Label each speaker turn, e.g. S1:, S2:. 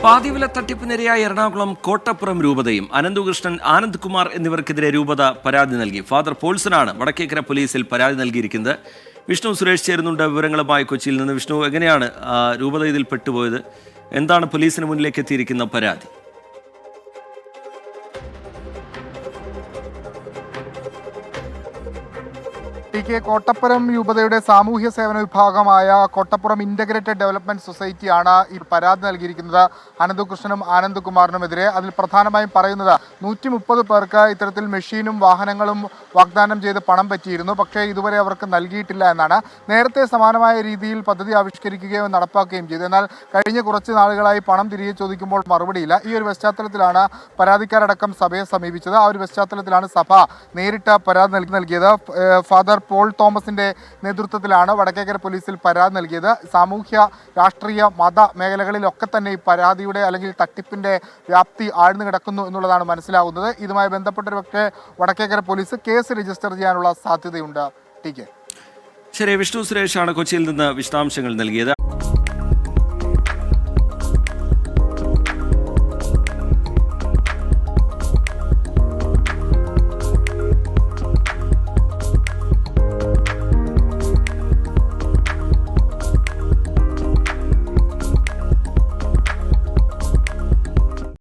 S1: പാതിവില തട്ടിപ്പിനിരയായ എറണാകുളം കോട്ടപ്പുറം രൂപതയും അനന്തകൃഷ്ണൻ ആനന്ദ് കുമാർ എന്നിവർക്കെതിരെ രൂപത പരാതി നൽകി. ഫാദർ പോൾസനാണ് വടക്കേക്കര പോലീസിൽ പരാതി നൽകിയിരിക്കുന്നത്. വിഷ്ണു സുരേഷ് ചേരുന്നുണ്ട് വിവരങ്ങളുമായി കൊച്ചിയിൽ നിന്ന്. വിഷ്ണു, എങ്ങനെയാണ് രൂപത ഇതിൽ പെട്ടുപോയത്? എന്താണ് പോലീസിന് മുന്നിലേക്ക് എത്തിയിരിക്കുന്ന പരാതി?
S2: കോട്ടപ്പുറം രൂപതയുടെ സാമൂഹ്യ സേവന വിഭാഗമായ കോട്ടപ്പുറം ഇന്റഗ്രേറ്റഡ് ഡെവലപ്മെന്റ് സൊസൈറ്റിയാണ് ഈ പരാതി നൽകിയിരിക്കുന്നത് അനന്തകൃഷ്ണനും ആനന്ദ്കുമാറിനുമെതിരെ. അതിൽ പ്രധാനമായും പറയുന്നത് 130 പേർക്ക് ഇത്തരത്തിൽ മെഷീനും വാഹനങ്ങളും വാഗ്ദാനം ചെയ്ത് പണം പറ്റിയിരുന്നു. പക്ഷേ ഇതുവരെ അവർക്ക് നൽകിയിട്ടില്ല എന്നാണ്. നേരത്തെ സമാനമായ രീതിയിൽ പദ്ധതി ആവിഷ്കരിക്കുകയും നടപ്പാക്കുകയും ചെയ്തു. എന്നാൽ കഴിഞ്ഞ കുറച്ച് നാളുകളായി പണം തിരികെ ചോദിക്കുമ്പോൾ മറുപടിയില്ല. ഈ ഒരു പശ്ചാത്തലത്തിലാണ് പരാതിക്കാരടക്കം സഭയെ സമീപിച്ചത്. ആ ഒരു പശ്ചാത്തലത്തിലാണ് സഭ നേരിട്ട് പരാതി നൽകിയത്. ഫാദർ പോൾ തോമസിന്റെ നേതൃത്വത്തിലാണ് വടക്കേക്കര പോലീസിൽ പരാതി നൽകിയത്. സാമൂഹ്യ, രാഷ്ട്രീയ, മത മേഖലകളിലൊക്കെ തന്നെ ഈ പരാതിയുടെ അല്ലെങ്കിൽ തട്ടിപ്പിന്റെ വ്യാപ്തി ആഴ്ന്നു കിടക്കുന്നു എന്നുള്ളതാണ് മനസ്സിലാകുന്നത്. ഇതുമായി ബന്ധപ്പെട്ടൊരു പക്ഷേ വടക്കേക്കര പോലീസ് കേസ് രജിസ്റ്റർ ചെയ്യാനുള്ള സാധ്യതയുണ്ട്. T K.
S1: ശരി, വിഷ്ണു സുരേഷാണ് കൊച്ചിയിൽ നിന്ന് വിശദാംശങ്ങൾ നൽകിയത്.